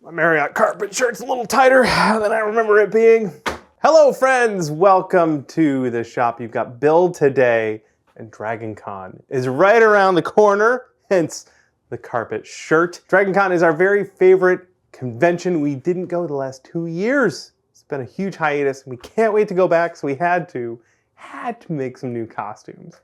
My Marriott carpet shirt's a little tighter than I remember it being. Hello friends, welcome to the shop. You've got build today and Dragon Con is right around the corner, hence the carpet shirt. Dragon Con is our very favorite convention. We didn't go the last 2 years. It's been a huge hiatus and we can't wait to go back, so we had to make some new costumes.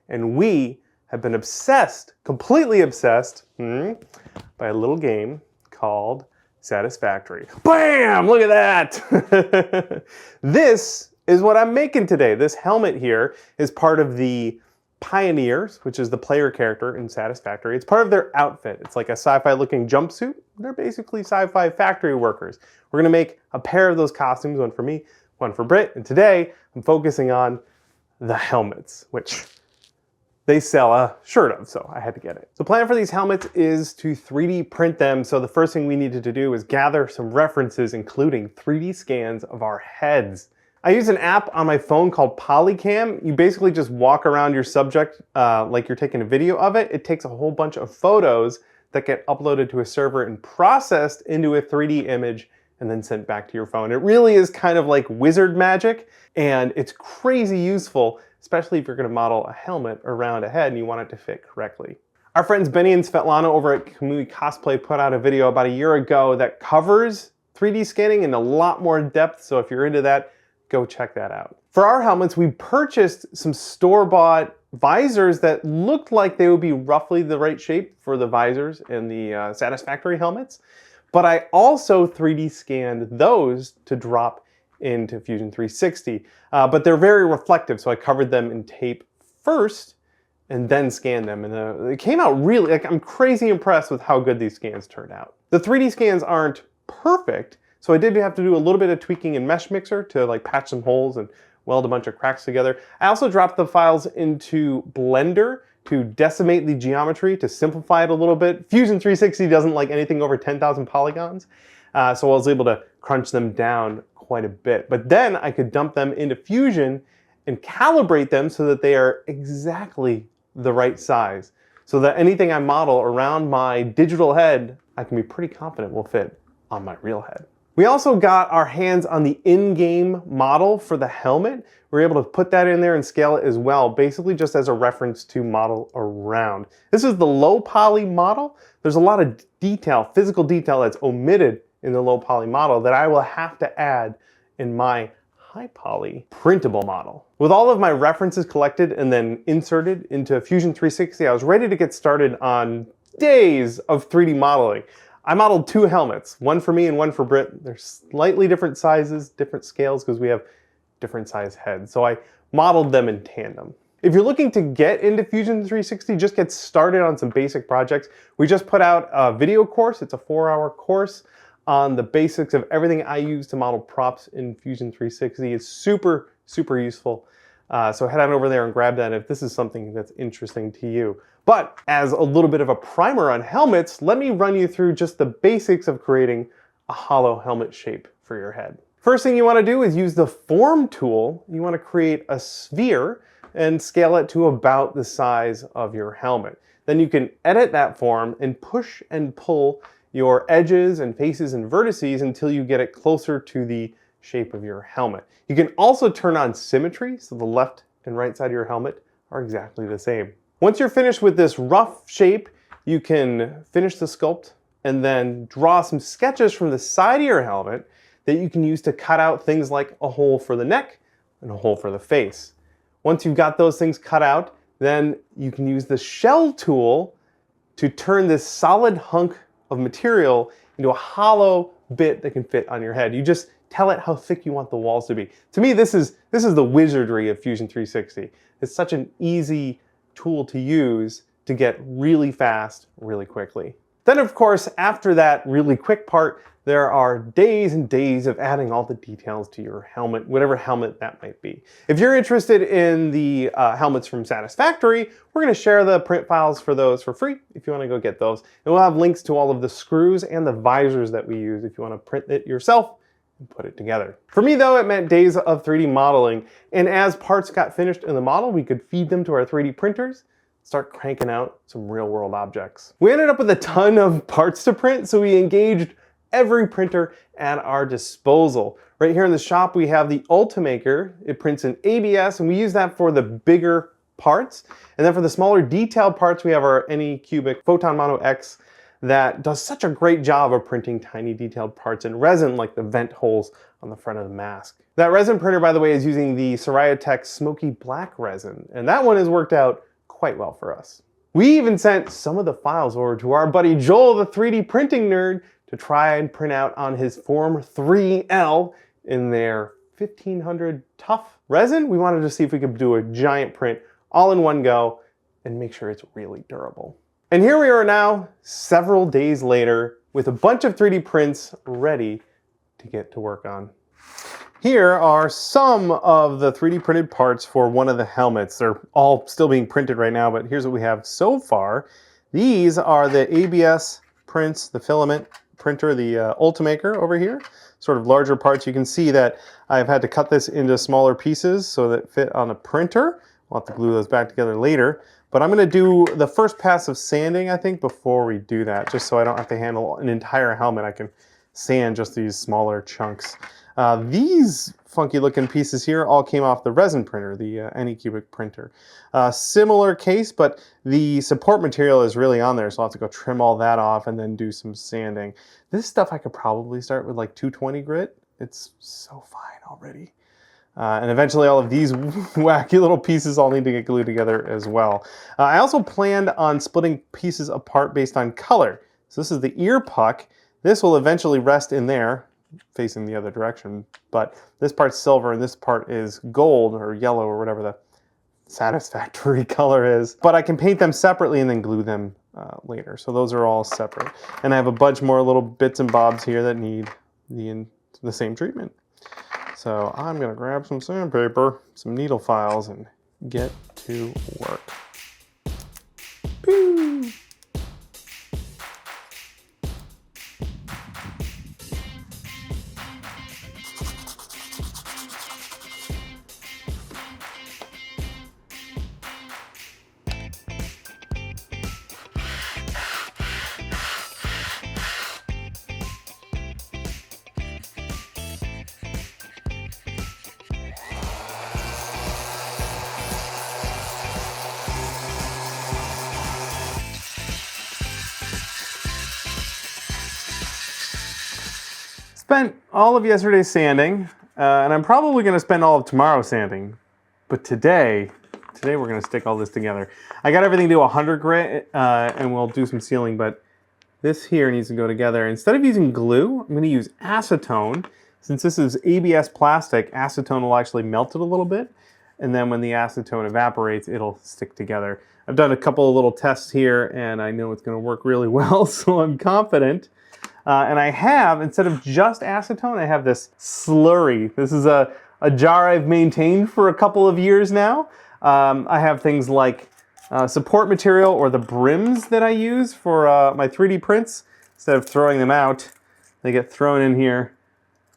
And we have been obsessed, completely obsessed, by a little game called Satisfactory. Bam! Look at that! This is what I'm making today. This helmet here is part of the Pioneers, which is the player character in Satisfactory. It's part of their outfit. It's like a sci-fi looking jumpsuit. They're basically sci-fi factory workers. We're gonna make a pair of those costumes, one for me, one for Britt, and today I'm focusing on the helmets, which they sell a shirt of, so I had to get it. The plan for these helmets is to 3D print them, so the first thing we needed to do is gather some references, including 3D scans of our heads. I use an app on my phone called Polycam. You basically just walk around your subject like you're taking a video of it. It takes a whole bunch of photos that get uploaded to a server and processed into a 3D image and then sent back to your phone. It really is kind of like wizard magic, and it's crazy useful, especially if you're gonna model a helmet around a head and you want it to fit correctly. Our friends Benny and Svetlana over at Kamui Cosplay put out a video about a year ago that covers 3D scanning in a lot more depth, so if you're into that, go check that out. For our helmets, we purchased some store-bought visors that looked like they would be roughly the right shape for the visors in the Satisfactory helmets, but I also 3D scanned those to drop into Fusion 360, but they're very reflective, so I covered them in tape first and then scanned them, and it came out really, like, I'm crazy impressed with how good these scans turned out. The 3D scans aren't perfect, so I did have to do a little bit of tweaking in Mesh Mixer to like patch some holes and weld a bunch of cracks together. I also dropped the files into Blender to decimate the geometry, to simplify it a little bit. Fusion 360 doesn't like anything over 10,000 polygons, so I was able to crunch them down quite a bit. But then I could dump them into Fusion and calibrate them so that they are exactly the right size, so that anything I model around my digital head, I can be pretty confident will fit on my real head. We also got our hands on the in-game model for the helmet. We were able to put that in there and scale it as well, basically just as a reference to model around. This is the low poly model. There's a lot of detail, physical detail that's omitted in the low poly model that I will have to add in my high poly printable model. With all of my references collected and then inserted into Fusion 360, I was ready to get started on days of 3D modeling. I modeled 2 helmets, one for me and one for Britt. They're slightly different sizes, different scales, because we have different size heads. So I modeled them in tandem. If you're looking to get into Fusion 360, just get started on some basic projects. We just put out a video course. It's a 4-hour course on the basics of everything I use to model props in Fusion 360. It's super, super useful. So head on over there and grab that if this is something that's interesting to you. But as a little bit of a primer on helmets, let me run you through just the basics of creating a hollow helmet shape for your head. First thing you want to do is use the form tool. You want to create a sphere and scale it to about the size of your helmet. Then you can edit that form and push and pull your edges and faces and vertices until you get it closer to the shape of your helmet. You can also turn on symmetry, so the left and right side of your helmet are exactly the same. Once you're finished with this rough shape, you can finish the sculpt and then draw some sketches from the side of your helmet that you can use to cut out things like a hole for the neck and a hole for the face. Once you've got those things cut out, then you can use the shell tool to turn this solid hunk of material into a hollow bit that can fit on your head. You just tell it how thick you want the walls to be. To me, this is the wizardry of Fusion 360. It's such an easy tool to use to get really fast, really quickly. Then of course, after that really quick part, there are days and days of adding all the details to your helmet, whatever helmet that might be. If you're interested in the helmets from Satisfactory, we're gonna share the print files for those for free if you wanna go get those. And we'll have links to all of the screws and the visors that we use if you wanna print it yourself and put it together. For me though, it meant days of 3D modeling, and as parts got finished in the model, we could feed them to our 3D printers, start cranking out some real world objects. We ended up with a ton of parts to print, so we engaged every printer at our disposal. Right here in the shop, we have the Ultimaker. It prints in ABS, and we use that for the bigger parts. And then for the smaller detailed parts, we have our Anycubic Photon Mono X that does such a great job of printing tiny detailed parts in resin, like the vent holes on the front of the mask. That resin printer, by the way, is using the Soraya Smoky Black resin, and that one has worked out quite well for us. We even sent some of the files over to our buddy Joel, the 3D printing nerd, to try and print out on his Form 3L in their 1500 tough resin. We wanted to see if we could do a giant print all in one go and make sure it's really durable. And here we are now, several days later, with a bunch of 3D prints ready to get to work on. Here are some of the 3D printed parts for one of the helmets. They're all still being printed right now, but here's what we have so far. These are the ABS prints, the filament printer, the Ultimaker over here. Sort of larger parts. You can see that I've had to cut this into smaller pieces so that it fit on a printer. We'll have to glue those back together later. But I'm going to do the first pass of sanding, I think, before we do that, just so I don't have to handle an entire helmet. I can sand just these smaller chunks. These funky looking pieces here all came off the resin printer, the Anycubic printer. Similar case, but the support material is really on there, so I'll have to go trim all that off and then do some sanding. This stuff I could probably start with like 220 grit. It's so fine already. And eventually all of these wacky little pieces all need to get glued together as well. I also planned on splitting pieces apart based on color. So this is the ear puck. This will eventually rest in there, facing the other direction, but this part's silver and this part is gold or yellow or whatever the Satisfactory color is. But I can paint them separately and then glue them later. So those are all separate. And I have a bunch more little bits and bobs here that need the same treatment. So I'm gonna grab some sandpaper, some needle files, and get to work. Pew! Spent all of yesterday sanding, and I'm probably going to spend all of tomorrow sanding. But today we're going to stick all this together. I got everything to 100 grit, and we'll do some sealing, but this here needs to go together. Instead of using glue, I'm going to use acetone. Since this is ABS plastic, acetone will actually melt it a little bit, and then when the acetone evaporates, it'll stick together. I've done a couple of little tests here, and I know it's going to work really well, so I'm confident. And I have, instead of just acetone, I have this slurry. This is a jar I've maintained for a couple of years now. I have things like support material or the brims that I use for my 3D prints. Instead of throwing them out, they get thrown in here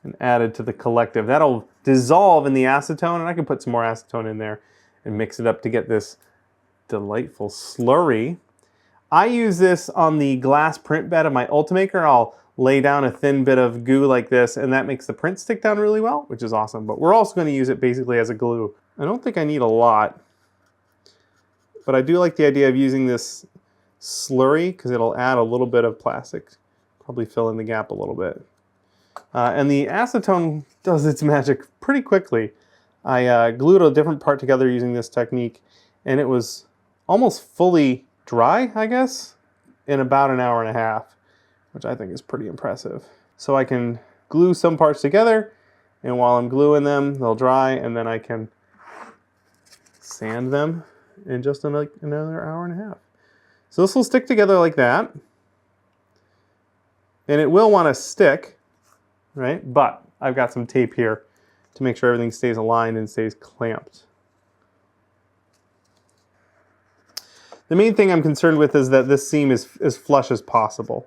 and added to the collective. That'll dissolve in the acetone, and I can put some more acetone in there and mix it up to get this delightful slurry. I use this on the glass print bed of my Ultimaker. I'll lay down a thin bit of goo like this, and that makes the print stick down really well, which is awesome. But we're also going to use it basically as a glue. I don't think I need a lot, but I do like the idea of using this slurry because it'll add a little bit of plastic, probably fill in the gap a little bit. And the acetone does its magic pretty quickly. I glued a different part together using this technique, and it was almost fully dry, I guess, in about an hour and a half, which I think is pretty impressive. So I can glue some parts together, and while I'm gluing them, they'll dry, and then I can sand them in just another hour and a half. So this will stick together like that, and it will want to stick, right? But I've got some tape here to make sure everything stays aligned and stays clamped. The main thing I'm concerned with is that this seam is as flush as possible.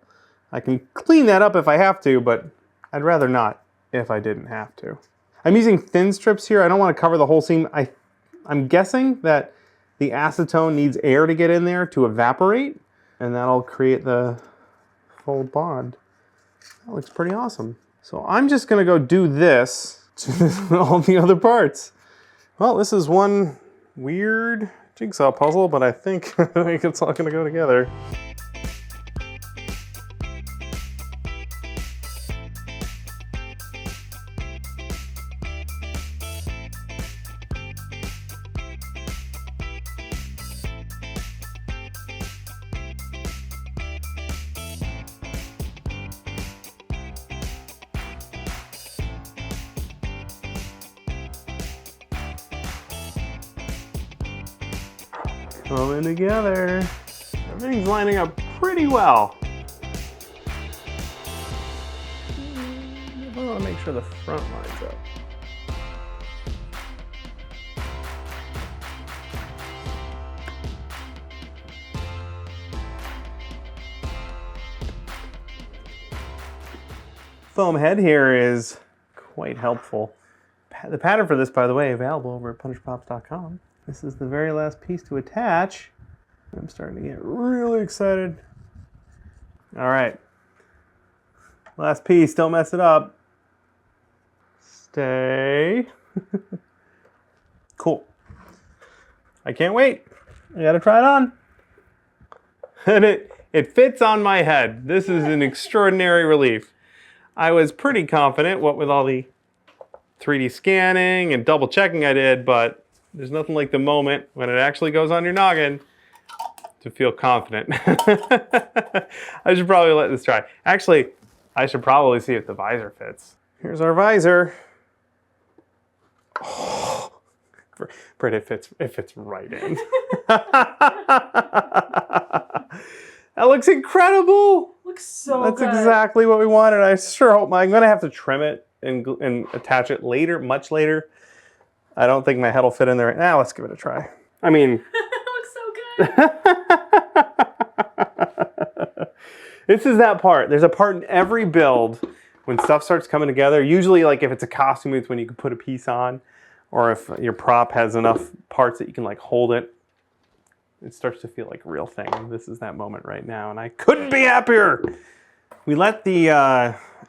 I can clean that up if I have to, but I'd rather not if I didn't have to. I'm using thin strips here. I don't want to cover the whole seam. I'm guessing that the acetone needs air to get in there to evaporate, and that'll create the full bond. That looks pretty awesome. So I'm just gonna go do this to all the other parts. Well, this is one weird jigsaw puzzle, but I think it's all gonna go together. Coming together. Everything's lining up pretty well. I want to make sure the front lines up. Foam head here is quite helpful. The pattern for this, by the way, available over at punishpops.com. This is the very last piece to attach. I'm starting to get really excited. All right. Last piece, don't mess it up. Stay. Cool. I can't wait. I gotta try it on. And it fits on my head. This is an extraordinary relief. I was pretty confident, what with all the 3D scanning and double checking I did, but there's nothing like the moment when it actually goes on your noggin to feel confident. I should probably let this try. Actually, I should probably see if the visor fits. Here's our visor. Oh, Britt, it fits right in. That looks incredible. Looks so That's good. exactly what we wanted. I sure hope I'm gonna have to trim it and attach it later, much later. I don't think my head will fit in there right now. Let's give it a try. I mean, It looks so good. this is that part. There's a part in every build when stuff starts coming together. Usually, like if it's a costume, it's when you can put a piece on, or if your prop has enough parts that you can like hold it. It starts to feel like a real thing. This is that moment right now, and I couldn't be happier. We let the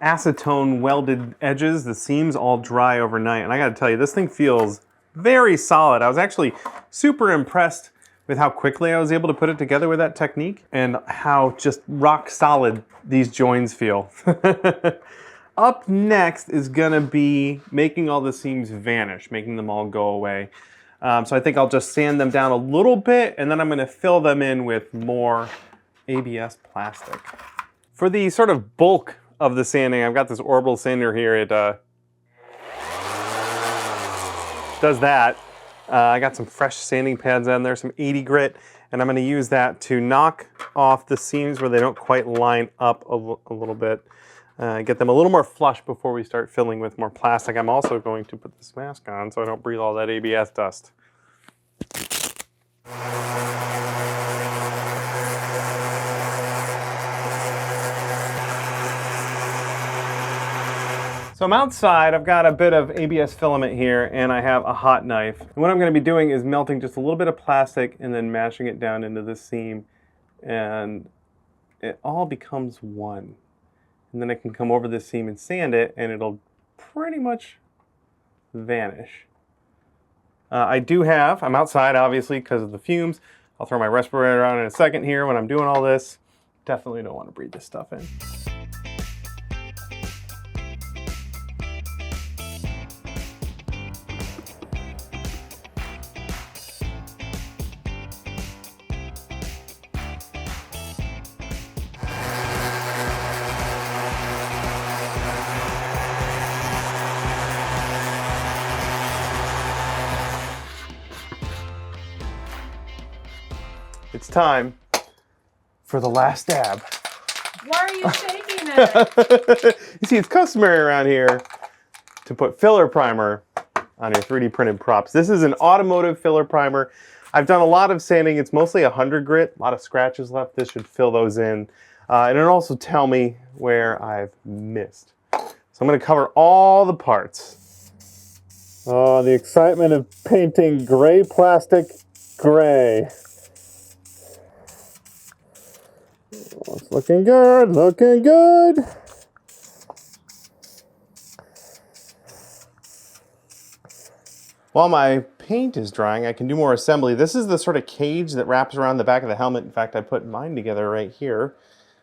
acetone welded edges, the seams, all dry overnight, and I gotta tell you, this thing feels very solid. I was actually super impressed with how quickly I was able to put it together with that technique and how just rock solid these joins feel. Up next is gonna be making all the seams vanish, making them all go away. So I think I'll just sand them down a little bit, and then I'm gonna fill them in with more ABS plastic. For the sort of bulk of the sanding, I've got this orbital sander here. It does that. I got some fresh sanding pads on there, some 80 grit, and I'm going to use that to knock off the seams where they don't quite line up a little bit. Get them a little more flush before we start filling with more plastic. I'm also going to put this mask on so I don't breathe all that ABS dust. So I'm outside, I've got a bit of ABS filament here, and I have a hot knife. And what I'm gonna be doing is melting just a little bit of plastic and then mashing it down into the seam, and it all becomes one. And then I can come over this seam and sand it, and it'll pretty much vanish. I'm outside obviously because of the fumes. I'll throw my respirator on in a second here when I'm doing all this. Definitely don't want to breathe this stuff in. It's time for the last dab. Why are you shaking it? You see, it's customary around here to put filler primer on your 3D printed props. This is an Automotive filler primer. I've done a lot of sanding. It's mostly 100 grit, a lot of scratches left. This should fill those in. And it'll also tell me where I've missed. So I'm gonna cover all the parts. Oh, the excitement of painting gray plastic gray. It's looking good, looking good. While my paint is drying, I can do more assembly. This is the sort of cage that wraps around the back of the helmet. In fact, I put mine together right here.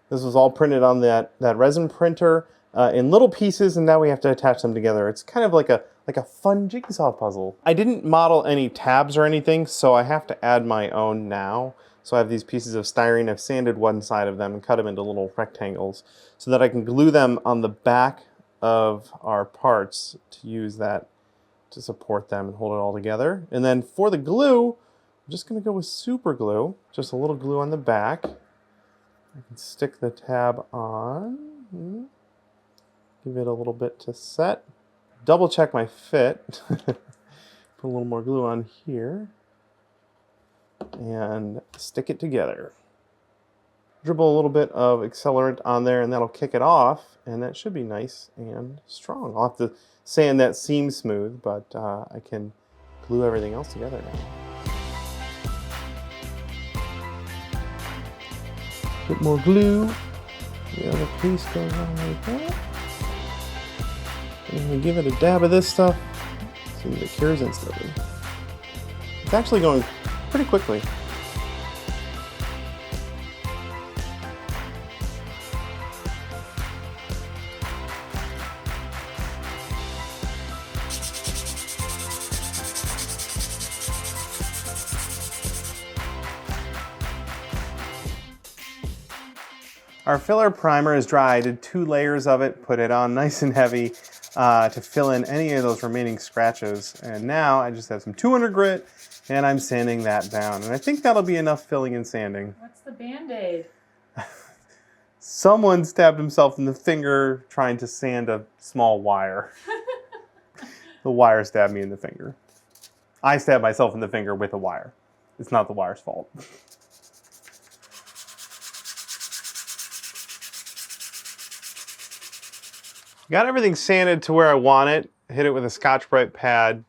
This was all printed on that resin printer in little pieces, and now we have to attach them together. It's kind of like a fun jigsaw puzzle. I didn't model any tabs or anything, so I have to add my own now. So I have these pieces of styrene. I've sanded one side of them and cut them into little rectangles so that I can glue them on the back of our parts to use that to support them and hold it all together. And then for the glue, I'm just going to go with super glue, just a little glue on the back. I can stick the tab on, give it a little bit to set, double check my fit, put a little more glue on here, and stick it together. Dribble a little bit of accelerant on there, and that'll kick it off, and that should be nice and strong. I'll have to sand that seam smooth, but I can glue everything else together now. Bit more glue. The other piece goes on like that. And we give it a dab of this stuff so that it cures instantly. It's actually going pretty quickly. Our filler primer is dry. I did 2 layers of it, put it on nice and heavy to fill in any of those remaining scratches. And now I just have some 200 grit and I'm sanding that down. And I think that'll be enough filling and sanding. What's the Band-Aid? Someone stabbed himself in the finger trying to sand a small wire. The wire stabbed me in the finger. I stabbed myself in the finger with a wire. It's not the wire's fault. Got everything sanded to where I want it. Hit it with a Scotch-Brite pad.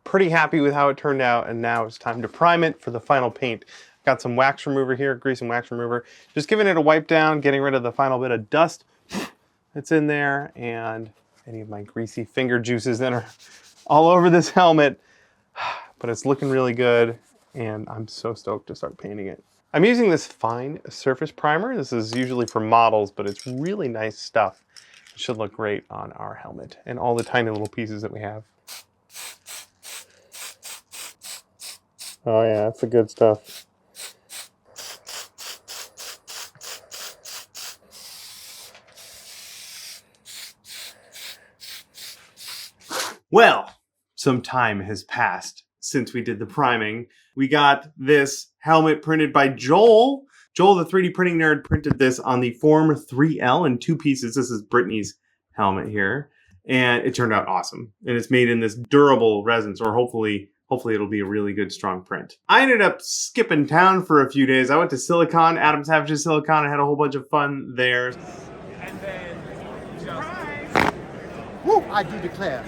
Pretty happy with how it turned out, and now it's time to prime it for the final paint. Got some wax remover here, grease and wax remover. Just giving it a wipe down, getting rid of the final bit of dust that's in there, and any of my greasy finger juices that are all over this helmet. But it's looking really good, and I'm so stoked to start painting it. I'm using this fine surface primer. This is usually for models, but it's really nice stuff. It should look great on our helmet and all the tiny little pieces that we have. Oh yeah, that's the good stuff. Well, some time has passed since we did the priming. We got this helmet printed by Joel. Joel, the 3D printing nerd, printed this on the Form 3L in 2 pieces. This is Brittany's helmet here. And it turned out awesome. And it's made in this durable resin, so hopefully it'll be a really good, strong print. I ended up skipping town for a few days. I went to Silicon, Adam Savage's Silicon. I had a whole bunch of fun there. And then Woo, I do declare.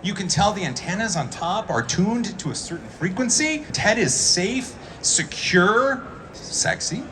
You can tell the antennas on top are tuned to a certain frequency. Ted is safe, secure, sexy.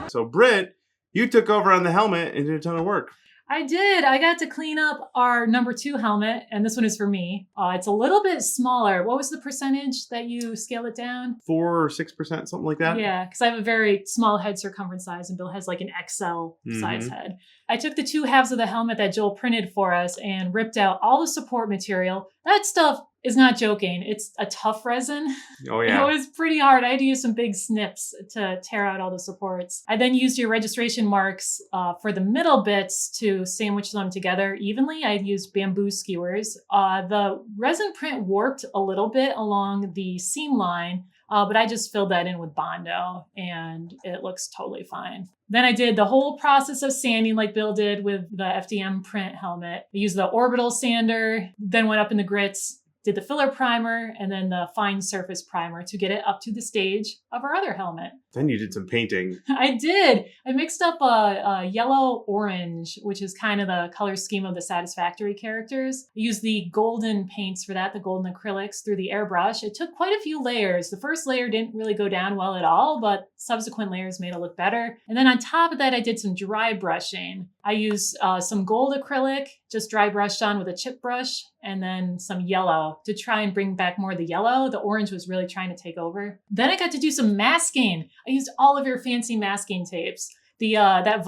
So Britt, you took over on the helmet and did a ton of work. I did. I got to clean up our number 2 helmet, and this one is for me. It's a little bit smaller. What was the percentage that you scale it down? 4 or 6%, something like that? Yeah, because I have a very small head circumference size, and Bill has like an XL size head. I took the 2 halves of the helmet that Joel printed for us and ripped out all the support material. That stuff is not joking. It's a tough resin. Oh yeah. It was pretty hard. I had to use some big snips to tear out all the supports. I then used your registration marks for the middle bits to sandwich them together evenly. I used bamboo skewers. The resin print warped a little bit along the seam line, but I just filled that in with Bondo and it looks totally fine. Then I did the whole process of sanding like Bill did with the FDM print helmet. I used the orbital sander, then went up in the grits, did the filler primer, and then the fine surface primer to get it up to the stage of our other helmet. Then you did some painting. I did. I mixed up a yellow orange, which is kind of the color scheme of the Satisfactory characters. I used the golden paints for that, the golden acrylics through the airbrush. It took quite a few layers. The first layer didn't really go down well at all, but subsequent layers made it look better. And then on top of that, I did some dry brushing. I used some gold acrylic, just dry brushed on with a chip brush, and then some yellow to try and bring back more of the yellow. The orange was really trying to take over. Then I got to do some masking. I used all of your fancy masking tapes. That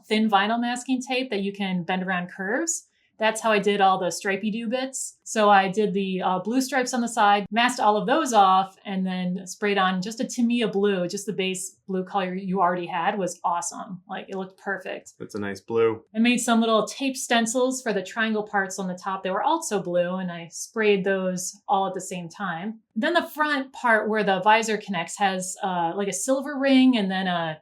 thin vinyl masking tape that you can bend around curves. That's how I did all the stripey do bits. So I did the blue stripes on the side, masked all of those off, and then sprayed on just a Tamiya blue, just the base blue color you already had was awesome. Like, it looked perfect. That's a nice blue. I made some little tape stencils for the triangle parts on the top. They were also blue, and I sprayed those all at the same time. Then the front part where the visor connects has like a silver ring and then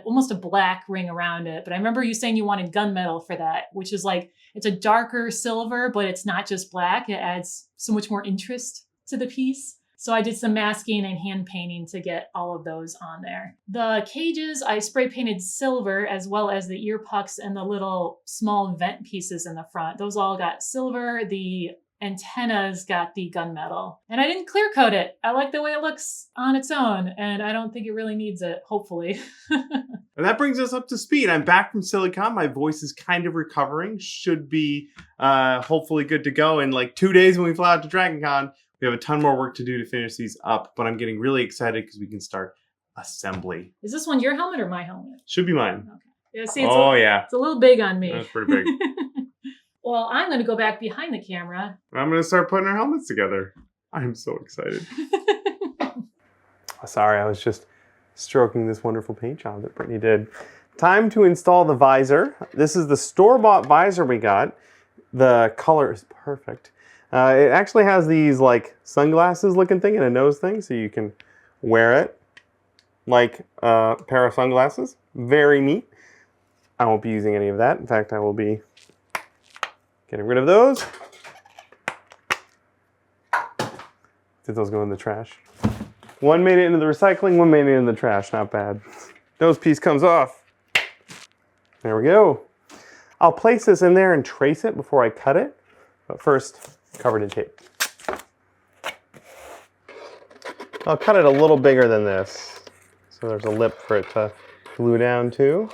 almost a black ring around it. But I remember you saying you wanted gunmetal for that, which is like, it's a darker silver, but it's not just black. It adds so much more interest to the piece. So I did some masking and hand painting to get all of those on there. The cages, I spray painted silver, as well as the ear pucks and the little small vent pieces in the front. Those all got silver. The antennas got the gunmetal. And I didn't clear coat it. I like the way it looks on its own, and I don't think it really needs it, hopefully. And that brings us up to speed. I'm back from Silicon. My voice is kind of recovering. Should be hopefully good to go. In like 2 days when we fly out to DragonCon, we have a ton more work to do to finish these up, but I'm getting really excited because we can start assembly. Is this one your helmet or my helmet? Should be mine. Okay. Yeah, see, it's a little big on me. That's pretty big. Well, I'm going to go back behind the camera. I'm going to start putting our helmets together. I'm so excited. Sorry, I was just stroking this wonderful paint job that Brittany did. Time to install the visor. This is the store-bought visor we got. The color is perfect. It actually has these like sunglasses looking thing and a nose thing, so you can wear it like a pair of sunglasses. Very neat. I won't be using any of that. In fact, I will be getting rid of those. Did those go in the trash? One made it into the recycling, one made it in the trash. Not bad. Nose piece comes off. There we go. I'll place this in there and trace it before I cut it. But first, covered in tape. I'll cut it a little bigger than this. So there's a lip for it to glue down to.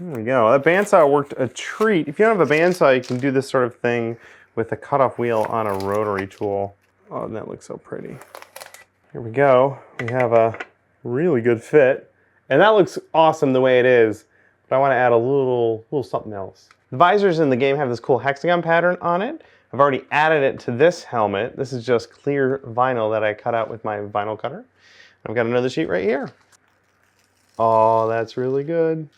There we go. That bandsaw worked a treat. If you don't have a bandsaw, you can do this sort of thing with a cutoff wheel on a rotary tool. Oh, and that looks so pretty. Here we go. We have a really good fit. And that looks awesome the way it is. But I want to add a little something else. The visors in the game have this cool hexagon pattern on it. I've already added it to this helmet. This is just clear vinyl that I cut out with my vinyl cutter. I've got another sheet right here. Oh, that's really good.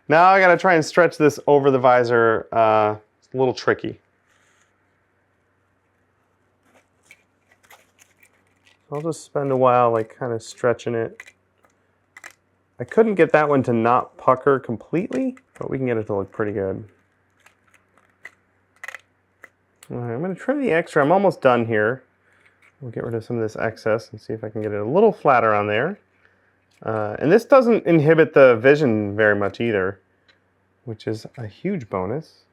Now I gotta try and stretch this over the visor. It's a little tricky. I'll just spend a while like kind of stretching it. I couldn't get that one to not pucker completely, but we can get it to look pretty good. All right, I'm gonna trim the extra. I'm almost done here. We'll get rid of some of this excess and see if I can get it a little flatter on there. And this doesn't inhibit the vision very much either, which is a huge bonus.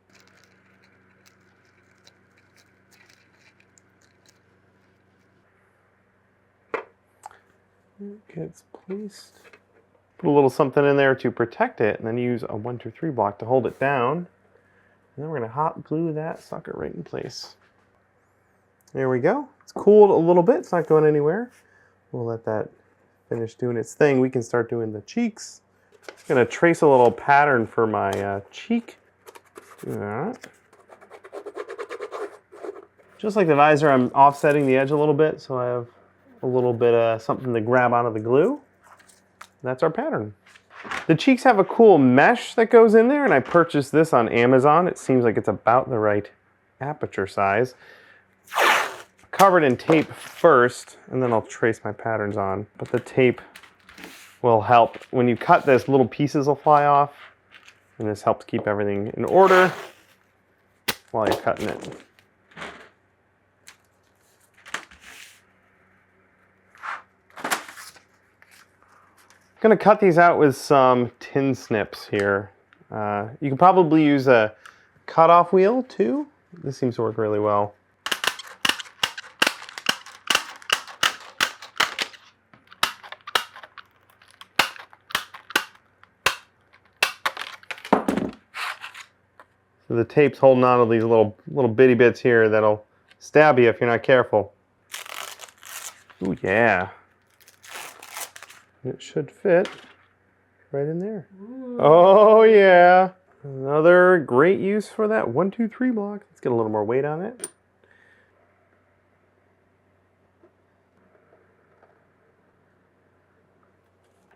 It gets placed. Put a little something in there to protect it, and then use a 1, 2, 3 block to hold it down. And then we're gonna hot glue that sucker right in place. There we go. It's cooled a little bit. It's not going anywhere. We'll let that finish doing its thing. We can start doing the cheeks. I'm gonna trace a little pattern for my cheek. Do that. Just like the visor, I'm offsetting the edge a little bit, so I have a little bit of something to grab onto the glue. That's our pattern. The cheeks have a cool mesh that goes in there, and I purchased this on Amazon. It seems like it's about the right aperture size. Covered in tape first, and then I'll trace my patterns on. But the tape will help. When you cut this, little pieces will fly off, and this helps keep everything in order while you're cutting it. I'm gonna cut these out with some tin snips here. You can probably use a cutoff wheel too. This seems to work really well. So the tape's holding on to these little bitty bits here that'll stab you if you're not careful. Ooh, yeah. It should fit right in there. Ooh. Oh yeah. Another great use for that 1, 2, 3 block. Let's get a little more weight on it.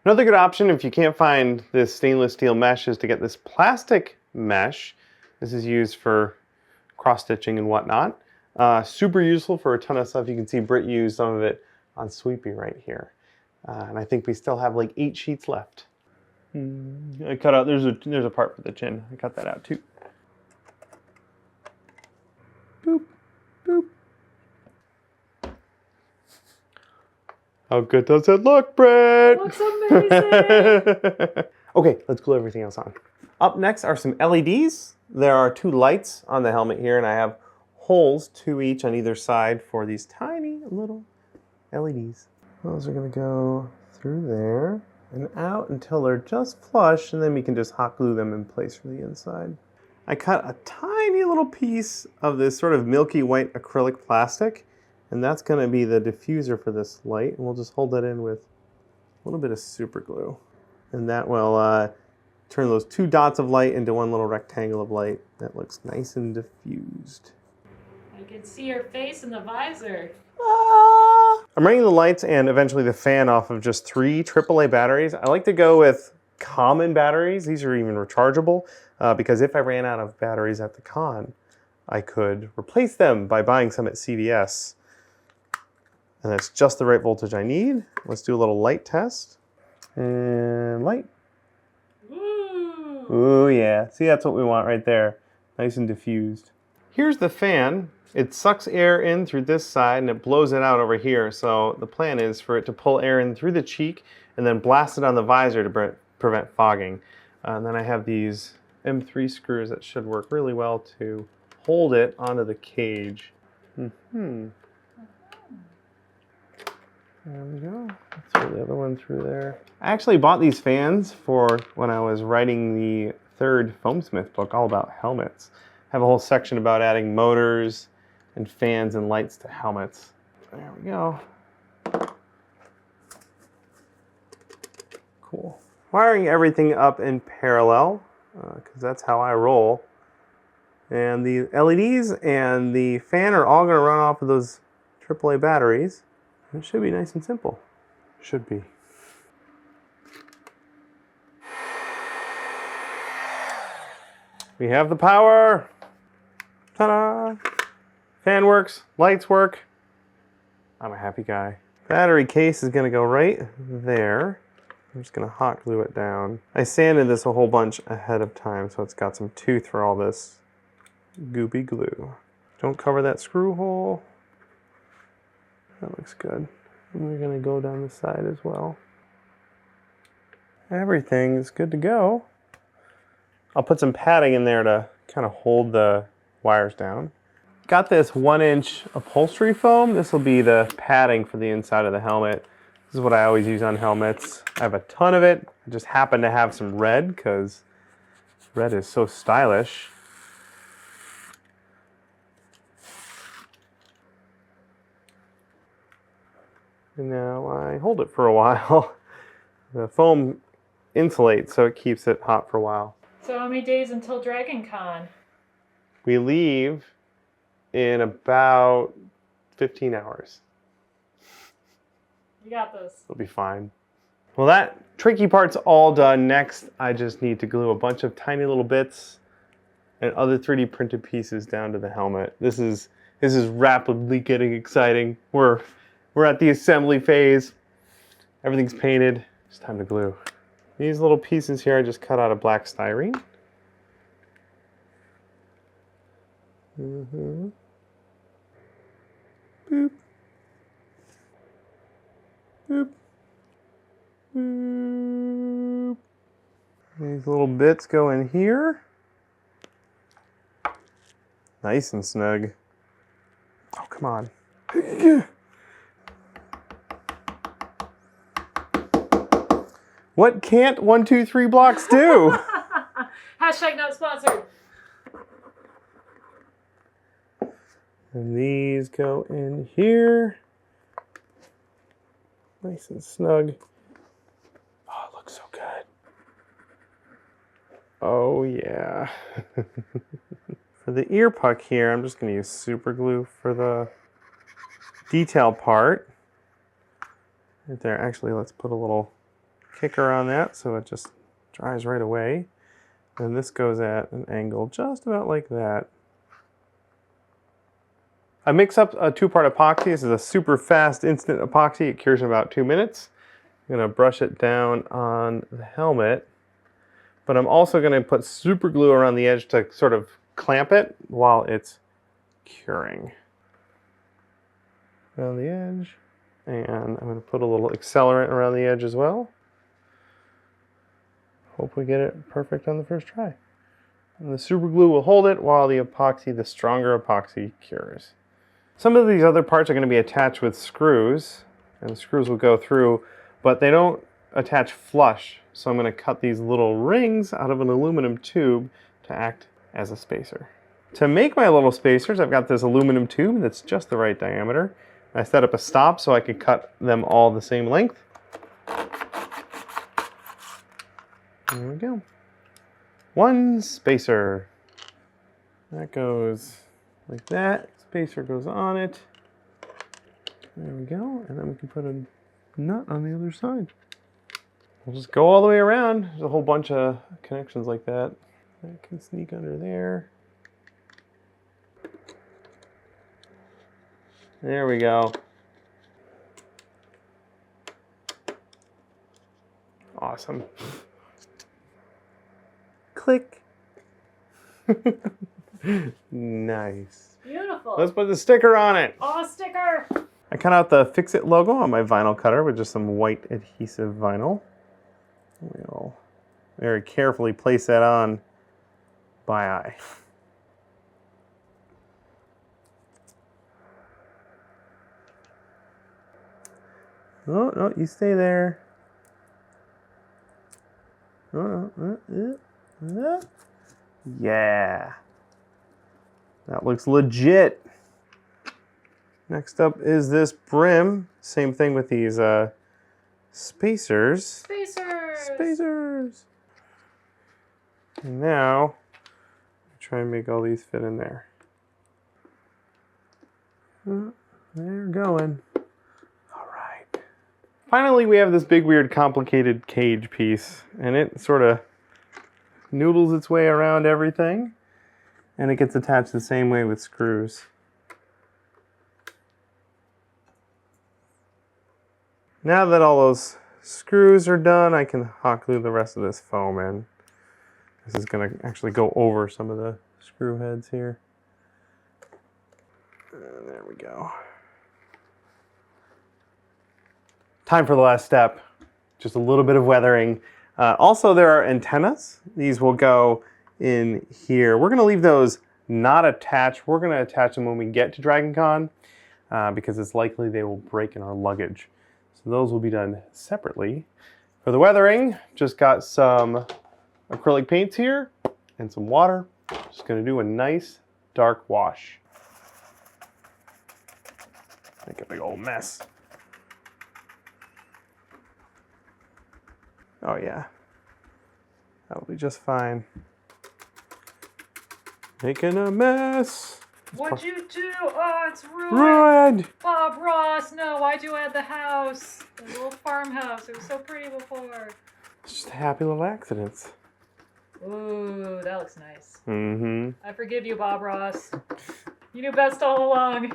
Another good option if you can't find this stainless steel mesh is to get this plastic mesh. This is used for cross-stitching and whatnot. Super useful for a ton of stuff. You can see Britt used some of it on Sweepy right here. And I think we still have like 8 sheets left. I cut out, there's a part for the chin. I cut that out too. Boop, boop. How good does it look, Britt? Looks amazing. Okay, let's glue everything else on. Up next are some LEDs. There are 2 lights on the helmet here, and I have holes, 2 each on either side for these tiny little LEDs. Those are gonna go through there and out until they're just flush, and then we can just hot glue them in place from the inside. I cut a tiny little piece of this sort of milky white acrylic plastic, and that's gonna be the diffuser for this light, and we'll just hold that in with a little bit of super glue. And that will turn those 2 dots of light into one little rectangle of light that looks nice and diffused. I can see your face in the visor. I'm running the lights and eventually the fan off of just 3 AAA batteries. I like to go with common batteries. These are even rechargeable because if I ran out of batteries at the con, I could replace them by buying some at CVS. And that's just the right voltage I need. Let's do a little light test. And light. Ooh. Ooh, yeah. See, that's what we want right there. Nice and diffused. Here's the fan. It sucks air in through this side and it blows it out over here. So the plan is for it to pull air in through the cheek and then blast it on the visor to prevent fogging. And then I have these M3 screws that should work really well to hold it onto the cage. There we go. Let's throw the other one through there. I actually bought these fans for when I was writing the 3rd Foamsmith book all about helmets. I have a whole section about adding motors and fans and lights to helmets. There we go. Cool. Wiring everything up in parallel, because that's how I roll. And the LEDs and the fan are all going to run off of those AAA batteries. It should be nice and simple. Should be. We have the power. Ta-da! Fan works, lights work. I'm a happy guy. Battery case is gonna go right there. I'm just gonna hot glue it down. I sanded this a whole bunch ahead of time, so it's got some tooth for all this goopy glue. Don't cover that screw hole. That looks good. And we're gonna go down the side as well. Everything is good to go. I'll put some padding in there to kind of hold the wires down. Got this 1-inch upholstery foam. This will be the padding for the inside of the helmet. This is what I always use on helmets. I have a ton of it. I just happen to have some red because red is so stylish. And now I hold it for a while. The foam insulates so it keeps it hot for a while. So how many days until Dragon Con? We leave in about 15 hours. You got this. It'll be fine. Well, that tricky part's all done. Next, I just need to glue a bunch of tiny little bits and other 3D printed pieces down to the helmet. This is rapidly getting exciting. We're at the assembly phase. Everything's painted. It's time to glue. These little pieces here I just cut out of black styrene. Boop. Boop. Boop. These little bits go in here. Nice and snug. Oh, come on. What can't 1, 2, 3 blocks do? Hashtag not sponsored. And these go in here. Nice and snug. Oh, it looks so good. Oh, yeah. For the ear puck here, I'm just going to use super glue for the detail part. Right there. Actually, let's put a little kicker on that so it just dries right away. And this goes at an angle just about like that. I mix up a 2-part epoxy. This is a super fast instant epoxy. It cures in about 2 minutes. I'm going to brush it down on the helmet, but I'm also going to put super glue around the edge to sort of clamp it while it's curing. Around the edge, and I'm going to put a little accelerant around the edge as well. Hope we get it perfect on the first try. And the super glue will hold it while the epoxy, the stronger epoxy, cures. Some of these other parts are going to be attached with screws, and the screws will go through, but they don't attach flush. So I'm going to cut these little rings out of an aluminum tube to act as a spacer. To make my little spacers, I've got this aluminum tube that's just the right diameter. I set up a stop so I can cut them all the same length. There we go. 1 spacer. That goes like that. Spacer goes on it. There we go. And then we can put a nut on the other side. We'll just go all the way around. There's a whole bunch of connections like that. That can sneak under there. There we go. Awesome. Click. Nice. Beautiful. Let's put the sticker on it. Oh, sticker. I cut out the FICSIT logo on my vinyl cutter with just some white adhesive vinyl. We'll very carefully place that on by eye. Oh, no, you stay there. Yeah. That looks legit. Next up is this brim. Same thing with these spacers. Spacers. And now, try and make all these fit in there. They're going. All right. Finally, we have this big, weird, complicated cage piece, and it sort of noodles its way around everything, and it gets attached the same way with screws. Now that all those screws are done, I can hot glue the rest of this foam in. This is going to actually go over some of the screw heads here. And there we go. Time for the last step. Just a little bit of weathering. Also, there are antennas. These will go in here. We're going to leave those not attached. We're going to attach them when we get to Dragon Con because it's likely they will break in our luggage. So those will be done separately. For the weathering, just got some acrylic paints here and some water. Just going to do a nice dark wash. Make a big old mess. Oh yeah, that'll be just fine. Making a mess. What'd you do? Oh, it's ruined. Ruined. Bob Ross, no, why'd you add the house? The little farmhouse. It was so pretty before. It's just happy little accidents. Ooh, that looks nice. Mm-hmm. I forgive you, Bob Ross. You knew best all along.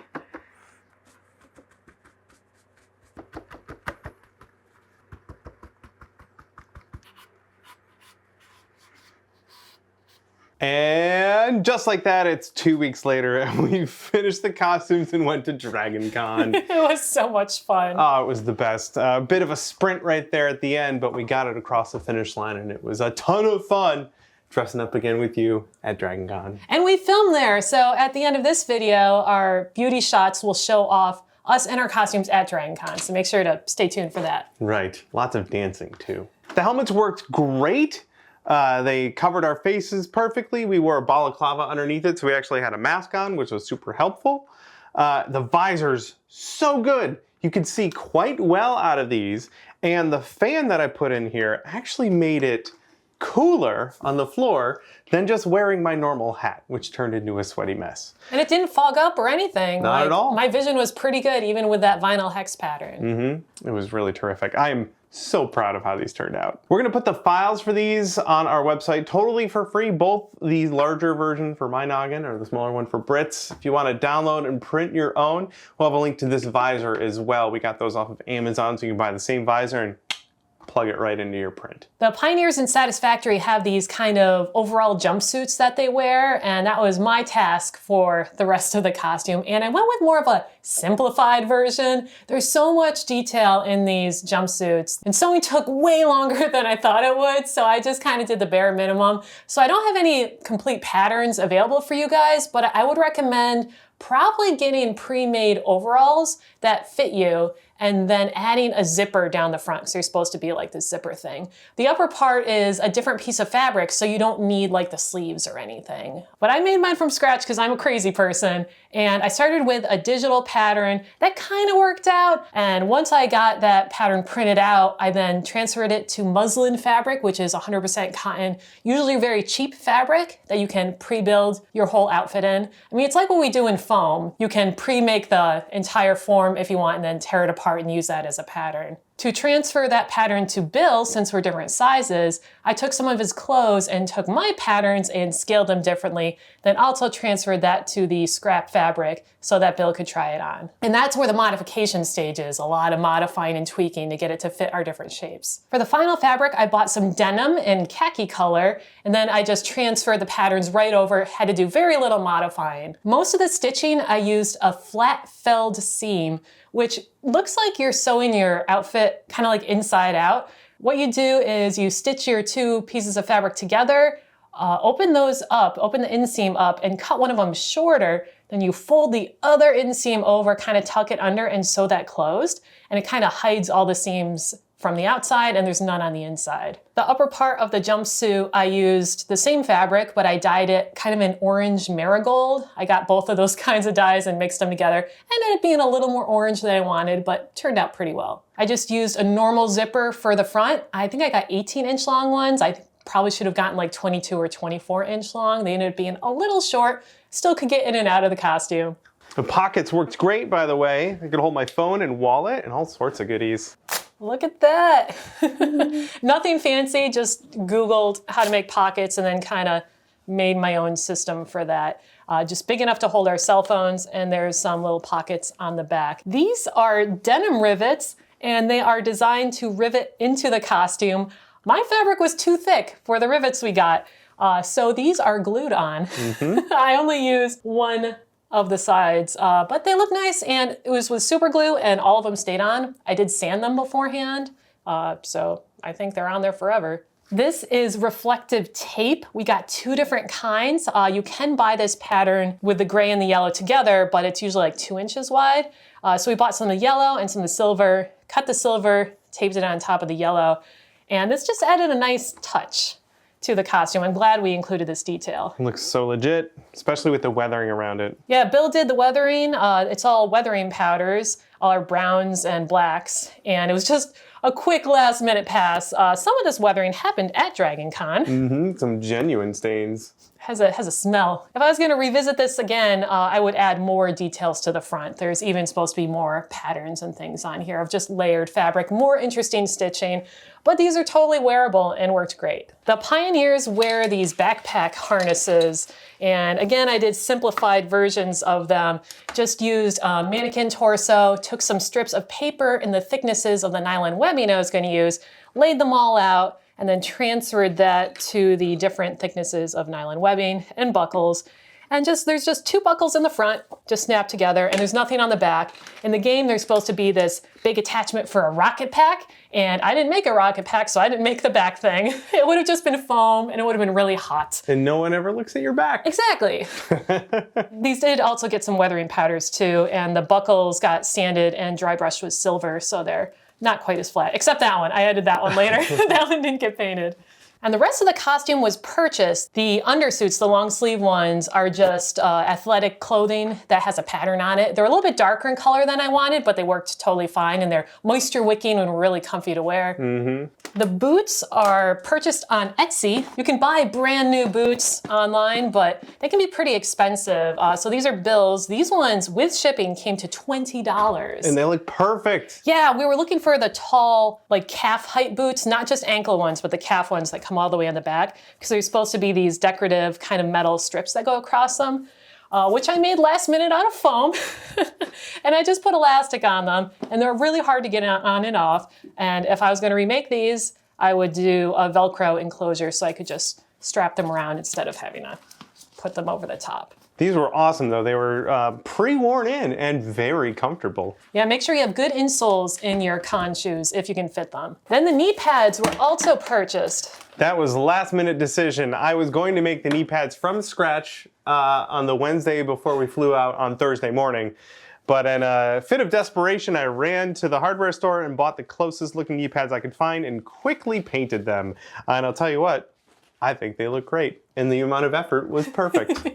And just like that, it's 2 weeks later, and we finished the costumes and went to Dragon Con. It was so much fun. Oh, it was the best. A bit of a sprint right there at the end, but we got it across the finish line, and it was a ton of fun dressing up again with you at Dragon Con. And we filmed there, so at the end of this video, our beauty shots will show off us and our costumes at Dragon Con, so make sure to stay tuned for that. Right, lots of dancing too. The helmets worked great. They covered our faces perfectly. We wore a balaclava underneath it, so we actually had a mask on, which was super helpful. The visors, so good. You could see quite well out of these, and the fan that I put in here actually made it cooler on the floor than just wearing my normal hat, which turned into a sweaty mess. And it didn't fog up or anything. Not at all. My vision was pretty good, even with that vinyl hex pattern. Mm-hmm. It was really terrific. I am so proud of how these turned out. We're gonna put the files for these on our website totally for free, both the larger version for my noggin or the smaller one for Brit's. If you wanna download and print your own, we'll have a link to this visor as well. We got those off of Amazon, so you can buy the same visor and plug it right into your print. The Pioneers in Satisfactory have these kind of overall jumpsuits that they wear, and that was my task for the rest of the costume. And I went with more of a simplified version. There's so much detail in these jumpsuits, and sewing took way longer than I thought it would, so I just kind of did the bare minimum. So I don't have any complete patterns available for you guys, but I would recommend probably getting pre-made overalls that fit you and then adding a zipper down the front. So you're supposed to be like this zipper thing. The upper part is a different piece of fabric, so you don't need like the sleeves or anything. But I made mine from scratch because I'm a crazy person. And I started with a digital pattern that kind of worked out. And once I got that pattern printed out, I then transferred it to muslin fabric, which is 100% cotton, usually very cheap fabric that you can pre-build your whole outfit in. I mean, it's like what we do in foam. You can pre-make the entire form if you want and then tear it apart and use that as a pattern. To transfer that pattern to Bill, since we're different sizes, I took some of his clothes and took my patterns and scaled them differently, then also transferred that to the scrap fabric so that Bill could try it on. And that's where the modification stage is, a lot of modifying and tweaking to get it to fit our different shapes. For the final fabric, I bought some denim in khaki color, and then I just transferred the patterns right over, had to do very little modifying. Most of the stitching, I used a flat felled seam, which looks like you're sewing your outfit kind of like inside out. What you do is you stitch your two pieces of fabric together, open those up, open the inseam up and cut one of them shorter. Then you fold the other inseam over, kind of tuck it under and sew that closed. And it kind of hides all the seams from the outside and there's none on the inside. The upper part of the jumpsuit, I used the same fabric, but I dyed it kind of an orange marigold. I got both of those kinds of dyes and mixed them together. Ended up being a little more orange than I wanted, but turned out pretty well. I just used a normal zipper for the front. I think I got 18-inch long ones. I probably should have gotten like 22 or 24-inch long. They ended up being a little short, still could get in and out of the costume. The pockets worked great, by the way. I could hold my phone and wallet and all sorts of goodies. Look at that. Nothing fancy, just Googled how to make pockets and then kind of made my own system for that. Just big enough to hold our cell phones, and there's some little pockets on the back. These are denim rivets, and they are designed to rivet into the costume. My fabric was too thick for the rivets we got, so these are glued on. Mm-hmm. I only used one of the sides, but they look nice, and it was with super glue and all of them stayed on. I did sand them beforehand, so I think they're on there forever. This is reflective tape. We got two different kinds. You can buy this pattern with the gray and the yellow together, but it's usually like 2 inches wide. So we bought some of the yellow and some of the silver, cut the silver, taped it on top of the yellow, and this just added a nice touch to the costume. I'm glad we included this detail. It looks so legit, especially with the weathering around it. Yeah, Bill did the weathering. It's all weathering powders, all our browns and blacks, and it was just a quick last minute pass. Some of this weathering happened at Dragon Con. Mm-hmm, some genuine stains. has a smell. If I was gonna revisit this again, I would add more details to the front. There's even supposed to be more patterns and things on here of just layered fabric, more interesting stitching, but these are totally wearable and worked great. The Pioneers wear these backpack harnesses, and again, I did simplified versions of them. Just used a mannequin torso, took some strips of paper in the thicknesses of the nylon webbing I was gonna use, laid them all out, and then transferred that to the different thicknesses of nylon webbing and buckles. And there's just 2 buckles in the front, just snapped together, and there's nothing on the back. In the game, there's supposed to be this big attachment for a rocket pack, and I didn't make a rocket pack, so I didn't make the back thing. It would have just been foam, and it would have been really hot. And no one ever looks at your back. Exactly. These did also get some weathering powders too, and the buckles got sanded and dry brushed with silver, so they're not quite as flat, except that one. I added that one later. That one didn't get painted. And the rest of the costume was purchased. The undersuits, the long sleeve ones, are just athletic clothing that has a pattern on it. They're a little bit darker in color than I wanted, but they worked totally fine, and they're moisture wicking and really comfy to wear. The boots are purchased on Etsy. You can buy brand new boots online, but they can be pretty expensive. So these are bills. These ones with shipping came to $20. And they look perfect. Yeah, we were looking for the tall, like calf height boots, not just ankle ones, but the calf ones that come all the way on the back, because there's supposed to be these decorative kind of metal strips that go across them, which I made last minute out of foam. And I just put elastic on them, and they're really hard to get on and off. And if I was going to remake these, I would do a Velcro enclosure so I could just strap them around instead of having to put them over the top. These were awesome though. They were pre-worn in and very comfortable. Yeah, make sure you have good insoles in your con shoes if you can fit them. Then the knee pads were also purchased. That was a last minute decision. I was going to make the knee pads from scratch on the Wednesday before we flew out on Thursday morning. But in a fit of desperation, I ran to the hardware store and bought the closest looking knee pads I could find and quickly painted them. And I'll tell you what, I think they look great. And the amount of effort was perfect.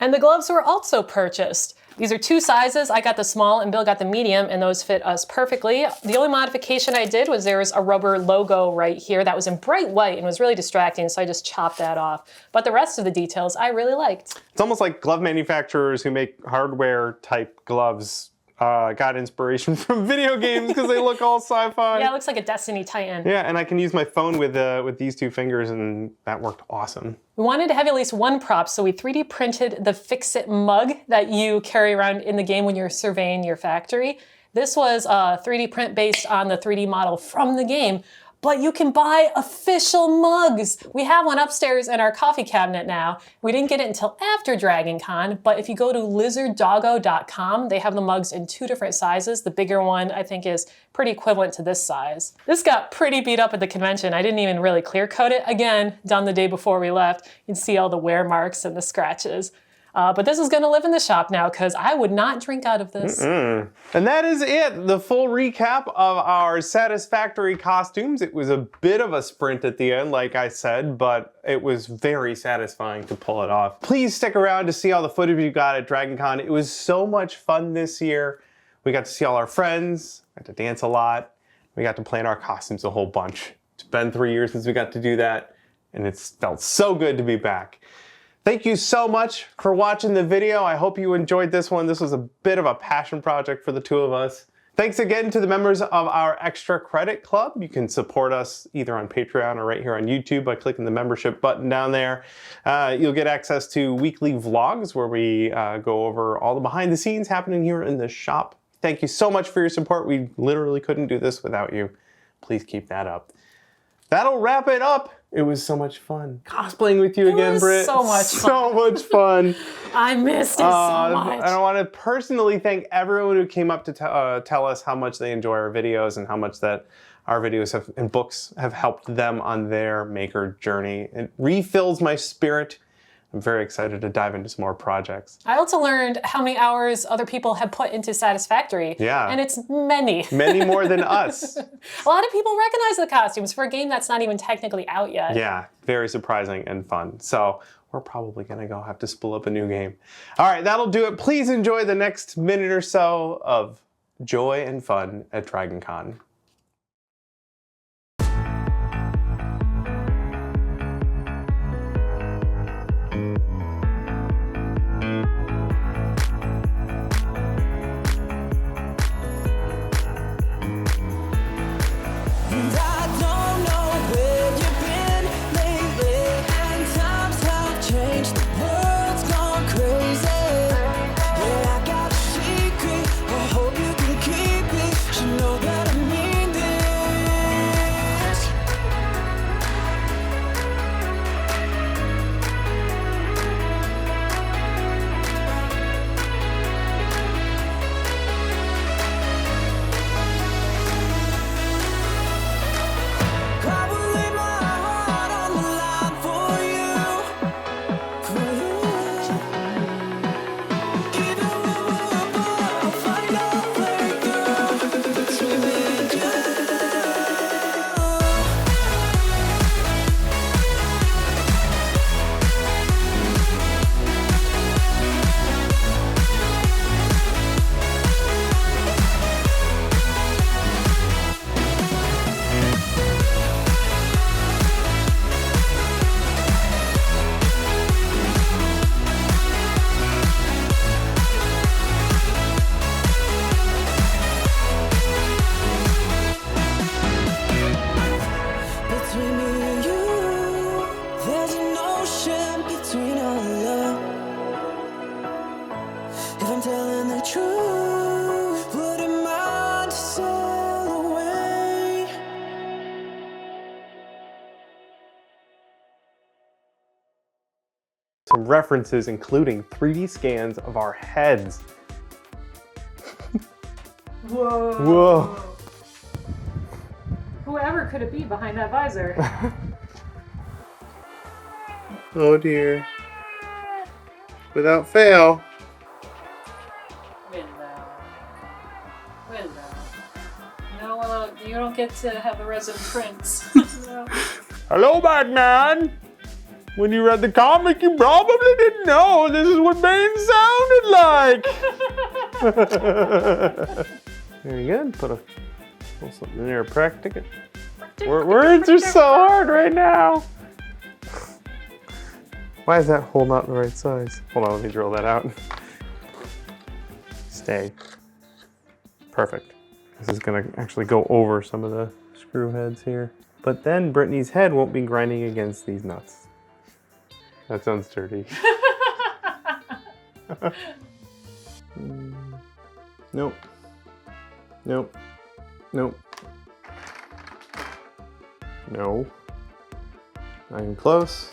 And the gloves were also purchased. These are 2 sizes. I got the small and Bill got the medium, and those fit us perfectly. The only modification I did was there was a rubber logo right here that was in bright white and was really distracting, so I just chopped that off. But the rest of the details I really liked. It's almost like glove manufacturers who make hardware type gloves got inspiration from video games because they look all sci-fi. Yeah, it looks like a Destiny Titan. Yeah, and I can use my phone with these 2 fingers, and that worked awesome. We wanted to have at least one prop, so we 3D printed the FICSIT mug that you carry around in the game when you're surveying your factory. This was a 3D print based on the 3D model from the game, but you can buy official mugs. We have one upstairs in our coffee cabinet now. We didn't get it until after Dragon Con, but if you go to lizarddoggo.com, they have the mugs in 2 different sizes. The bigger one, I think, is pretty equivalent to this size. This got pretty beat up at the convention. I didn't even really clear coat it. Again, done the day before we left. You can see all the wear marks and the scratches. But this is going to live in the shop now because I would not drink out of this. And that is it. The full recap of our Satisfactory costumes. It was a bit of a sprint at the end, like I said, but it was very satisfying to pull it off. Please stick around to see all the footage you got at Dragon Con. It was so much fun this year. We got to see all our friends, got to dance a lot. We got to plan our costumes a whole bunch. It's been 3 years since we got to do that, and it's felt so good to be back. Thank you so much for watching the video. I hope you enjoyed this one. This was a bit of a passion project for the 2 of us. Thanks again to the members of our Extra Credit Club. You can support us either on Patreon or right here on YouTube by clicking the membership button down there. You'll get access to weekly vlogs where we go over all the behind the scenes happening here in the shop. Thank you so much for your support. We literally couldn't do this without you. Please keep that up. That'll wrap it up. It was so much fun cosplaying with you again, Britt. So much fun. So much fun. I missed it so much. And I want to personally thank everyone who came up to tell us how much they enjoy our videos and how much that our videos and books have helped them on their maker journey. It refills my spirit. I'm very excited to dive into some more projects. I also learned how many hours other people have put into Satisfactory. Yeah. And it's many. Many more than us. A lot of people recognize the costumes for a game that's not even technically out yet. Yeah, very surprising and fun. So we're probably gonna go have to spool up a new game. All right, that'll do it. Please enjoy the next minute or so of joy and fun at Dragon Con. If I'm telling the truth, what am I to sail away? Some references including 3D scans of our heads. Whoa. Whoa. Whoever could it be behind that visor? Oh dear. Without fail. Window. No, you don't get to have the resident prince. No. Hello, Batman! When you read the comic, you probably didn't know this is what Bane sounded like! Very good. Put a little something in there, practice. Words are so hard right now! Why is that hole not the right size? Hold on, let me drill that out. Stay. Perfect. This is gonna actually go over some of the screw heads here. But then Brittany's head won't be grinding against these nuts. That sounds dirty. Nope. Nope. Nope. No. Not even close.